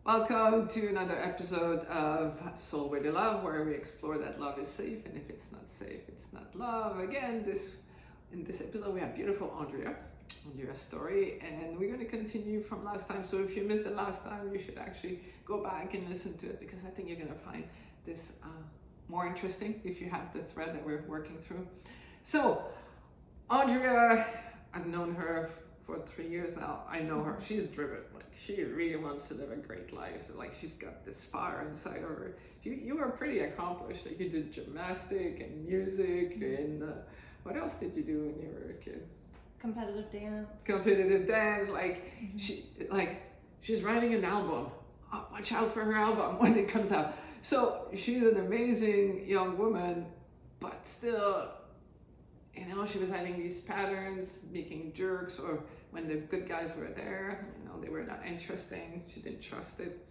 Welcome to another episode of Soul with Your Love, where we explore that love is safe, and if it's not safe, it's not love. Again, in this episode, we have beautiful Andrea's story, and we're going to continue from last time. So if you missed the last time, you should actually go back and listen to it, because I think you're going to find this more interesting if you have the thread that we're working through. So Andrea, I've known her for 3 years now. I know her. She's driven. Like, she really wants to live a great life. So, like, she's got this fire inside of her. You were pretty accomplished. Like, you did gymnastic and music, and what else did you do when you were a kid? Competitive dance. Competitive dance. Like, she's writing an album. Oh, watch out for her album when it comes out. So she's an amazing young woman, but still, you know, she was having these patterns, making jerks, or when the good guys were there, you know, they were not interesting. She didn't trust it.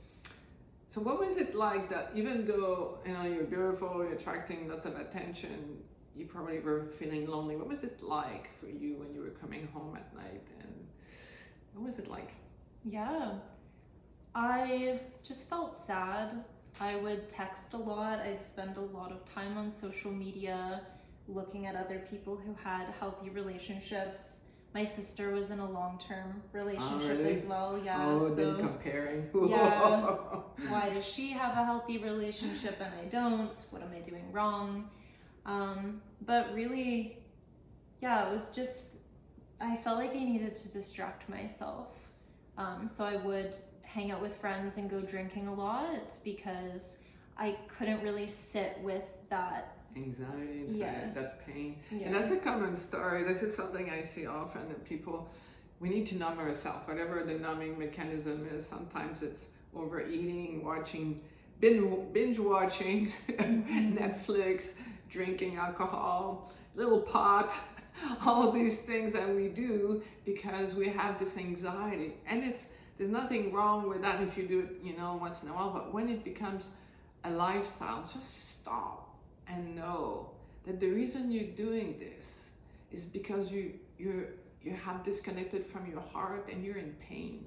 So what was it like that, even though, you know, you're beautiful, you're attracting lots of attention, you probably were feeling lonely. What was it like for you when you were coming home at night, and what was it like? Yeah, I just felt sad. I would text a lot. I'd spend a lot of time on social media looking at other people who had healthy relationships. My sister was in a long-term relationship really? as well. Yeah. Oh, then comparing. Yeah. Why does she have a healthy relationship and I don't? What am I doing wrong? But really, yeah, it was just, I felt like I needed to distract myself. So I would hang out with friends and go drinking a lot because I couldn't really sit with that Anxiety inside, Yeah. that pain. Yeah. And that's a common story. This is something I see often that people, we need to numb ourselves, whatever the numbing mechanism is. Sometimes it's overeating, binge watching Netflix, drinking alcohol, little pot, all these things that we do because we have this anxiety. And there's nothing wrong with that if you do it, you know, once in a while, but when it becomes a lifestyle, just stop and know that the reason you're doing this is because you have disconnected from your heart and you're in pain.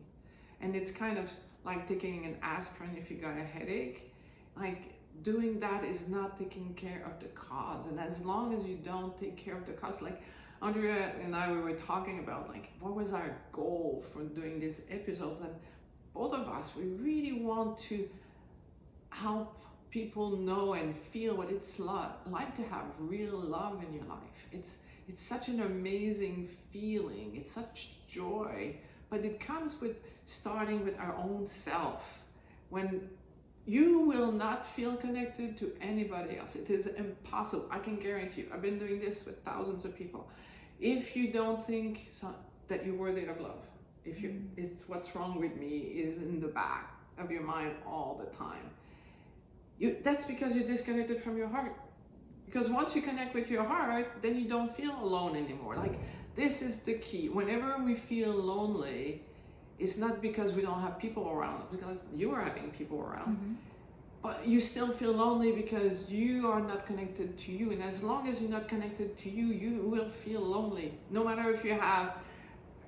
And it's kind of like taking an aspirin if you got a headache. Like, doing that is not taking care of the cause. And as long as you don't take care of the cause, like Andrea and I, we were talking about, like, what was our goal for doing these episodes, and both of us, we really want to help people know and feel what it's like to have real love in your life. It's such an amazing feeling. It's such joy, but it comes with starting with our own self. When you will not feel connected to anybody else, it is impossible. I can guarantee you. I've been doing this with thousands of people. If you don't think that you're worthy of love, it's what's wrong with me is in the back of your mind all the time. That's because you're disconnected from your heart. Because once you connect with your heart, then you don't feel alone anymore. Like, this is the key. Whenever we feel lonely, it's not because we don't have people around, because you are having people around. Mm-hmm. But you still feel lonely because you are not connected to you. And as long as you're not connected to you, you will feel lonely. No matter if you have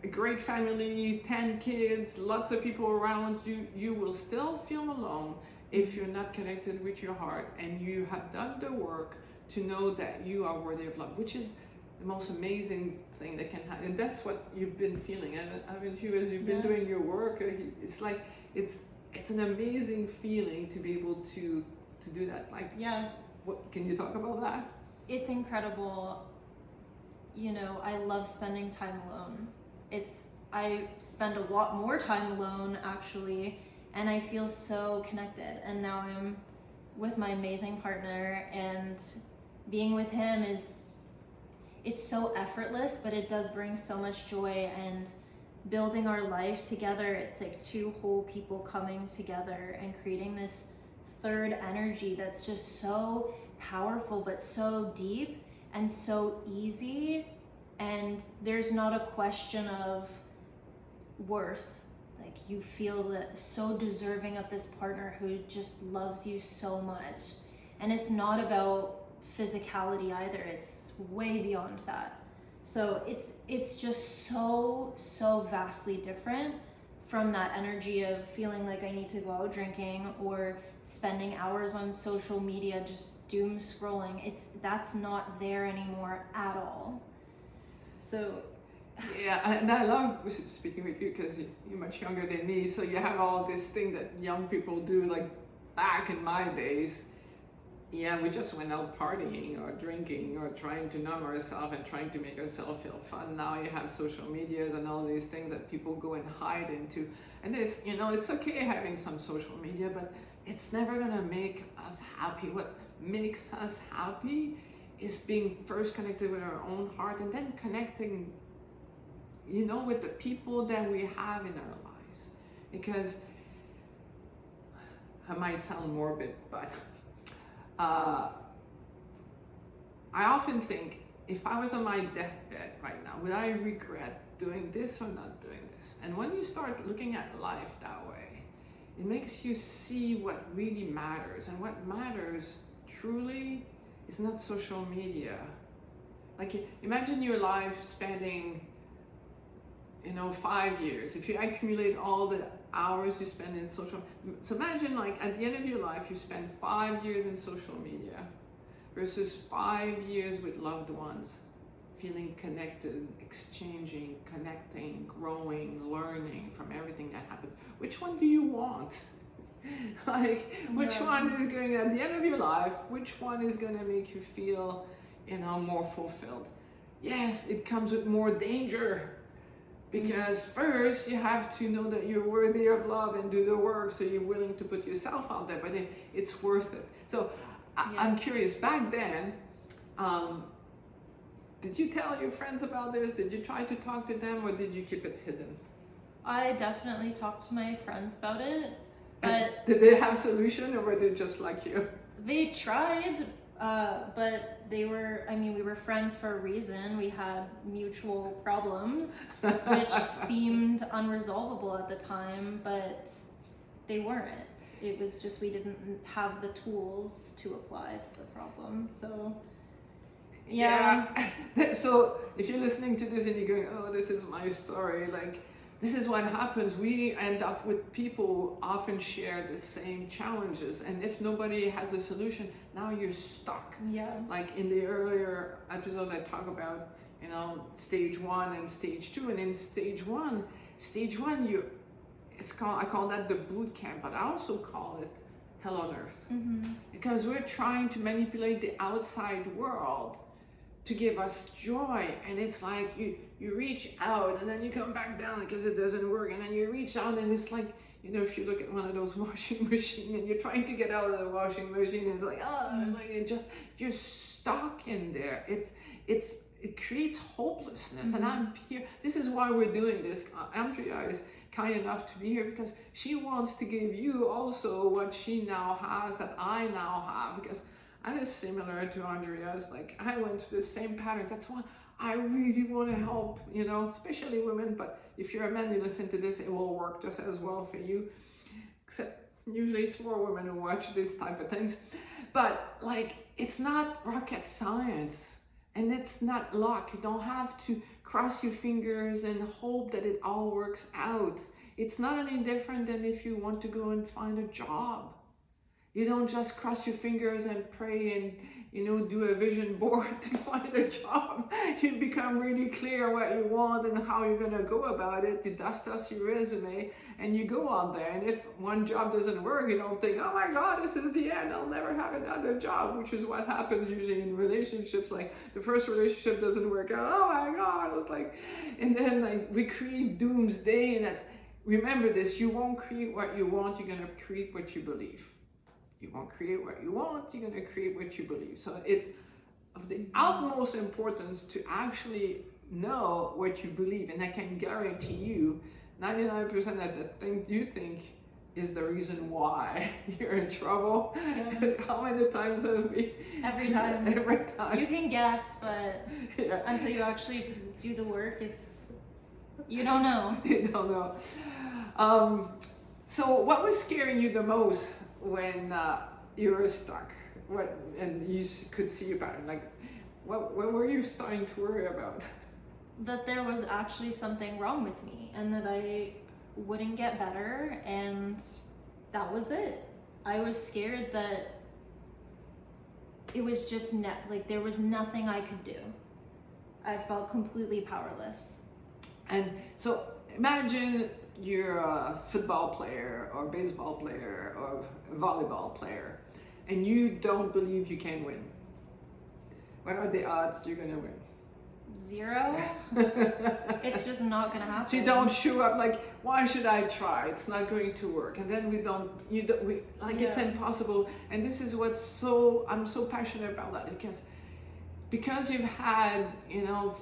a great family, 10 kids, lots of people around you, you will still feel alone if you're not connected with your heart and you have done the work to know that you are worthy of love, which is the most amazing thing that can happen. And that's what you've been feeling. Haven't you, as you've been doing your work? It's like, it's an amazing feeling to be able to do that. Like, Yeah. What can you talk about that? It's incredible. You know, I love spending time alone. I spend a lot more time alone, actually, and I feel so connected. And now I'm with my amazing partner, and being with him it's so effortless, but it does bring so much joy. And building our life together, it's like two whole people coming together and creating this third energy that's just so powerful, but so deep and so easy. And there's not a question of worth. Like, you feel so deserving of this partner who just loves you so much. And it's not about physicality either. It's way beyond that. So it's just so vastly different from that energy of feeling like I need to go out drinking or spending hours on social media just doom scrolling. That's not there anymore at all. So yeah, and I love speaking with you because you're much younger than me, so you have all this thing that young people do. Like back in my days, yeah, we just went out partying or drinking or trying to numb ourselves and trying to make ourselves feel fun. Now you have social medias and all these things that people go and hide into. And there's, it's okay having some social media, but it's never gonna make us happy. What makes us happy is being first connected with our own heart and then connecting, with the people that we have in our lives. Because I might sound morbid, but I often think, if I was on my deathbed right now, would I regret doing this or not doing this? And when you start looking at life that way, it makes you see what really matters. And what matters truly is not social media. Like, imagine your life spending, 5 years. If you accumulate all the hours you spend in social, so imagine like at the end of your life you spend 5 years in social media versus 5 years with loved ones, feeling connected, exchanging, connecting, growing, learning from everything that happens. Which one do you want? Like, which one is going, at the end of your life, which one is going to make you feel, more fulfilled? Yes, it comes with more danger. Because first you have to know that you're worthy of love and do the work, so you're willing to put yourself out there, but it's worth it. So I'm curious, back then, did you tell your friends about this? Did you try to talk to them, or did you keep it hidden? I definitely talked to my friends about it, but did they have solution, or were they just like you? They tried, but we were friends for a reason. We had mutual problems, which seemed unresolvable at the time, but they weren't. It was just we didn't have the tools to apply to the problem. So, yeah. So if you're listening to this and you're going, oh, this is my story, like, this is what happens. We end up with people who often share the same challenges. And if nobody has a solution, now you're stuck. Yeah. Like in the earlier episode, I talk about, stage 1 and stage 2. And in stage one, I call that the boot camp, but I also call it hell on earth. Mm-hmm. Because we're trying to manipulate the outside world to give us joy, and it's like you reach out and then you come back down because it doesn't work, and then you reach out and it's like, if you look at one of those washing machines and you're trying to get out of the washing machine, it's like, you're stuck in there. It creates hopelessness. Mm-hmm. And I'm here. This is why we're doing this. Andrea is kind enough to be here because she wants to give you also what she now has that I now have, because I was similar to Andrea's. Like, I went through the same patterns. That's why I really want to help, especially women. But if you're a man, you listen to this, it will work just as well for you. Except usually it's more women who watch these type of things. But like, it's not rocket science, and it's not luck. You don't have to cross your fingers and hope that it all works out. It's not any different than if you want to go and find a job. You don't just cross your fingers and pray and, do a vision board to find a job. You become really clear what you want and how you're going to go about it. You dust your resume and you go out there. And if one job doesn't work, you don't think, oh my God, this is the end. I'll never have another job, which is what happens usually in relationships. Like, the first relationship doesn't work out. Oh my God. I was like, and then like we create doomsday. And remember this, you won't create what you want. You're going to create what you believe. You won't create what you want, you're going to create what you believe. So it's of the utmost importance to actually know what you believe. And I can guarantee you 99% of the thing you think is the reason why you're in trouble. Yeah. How many times have we? Every time. Every time. You can guess, but until you actually do the work, you don't know. You don't know. So what was scaring you the most when you were stuck, and you could see your pattern? Like, what were you starting to worry about? That there was actually something wrong with me, and that I wouldn't get better, and that was it. I was scared that it was just like there was nothing I could do. I felt completely powerless. And so imagine you're a football player or baseball player or a volleyball player, and you don't believe you can win. What are the odds you're gonna win? 0. It's just not gonna happen. So you don't show up like, why should I try? It's not going to work. And then we it's impossible. And this is I'm so passionate about that, because you've had,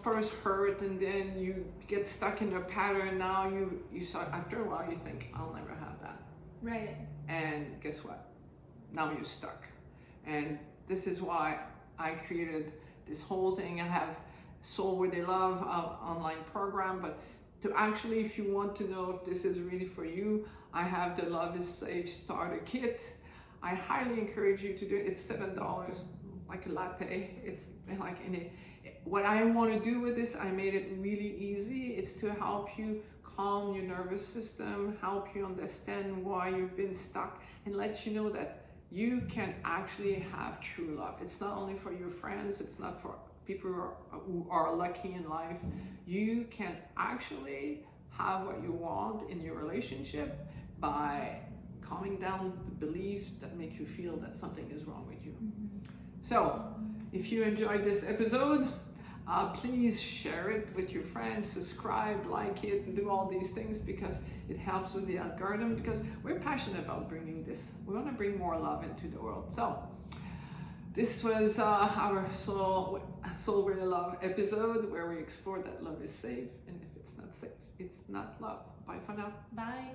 first hurt, and then you get stuck in a pattern. Now you start, after a while you think, I'll never have that. Right. And guess what? Now you're stuck. And this is why I created this whole thing. I have Soul Where They Love online program, but to actually, if you want to know if this is really for you, I have the Love is Safe starter kit. I highly encourage you to do it. It's $7, like a latte. It's like what I want to do with this, I made it really easy. It's to help you calm your nervous system, help you understand why you've been stuck, and let you know that you can actually have true love. It's not only for your friends, it's not for people who are lucky in life. You can actually have what you want in your relationship by calming down the beliefs that make you feel that something is wrong with you. So, if you enjoyed this episode, please share it with your friends, subscribe, like it, and do all these things, because it helps with the algorithm, because we're passionate about bringing this. We want to bring more love into the world. So, this was our Soul Where They Love episode, where we explore that love is safe, and if it's not safe, it's not love. Bye for now. Bye.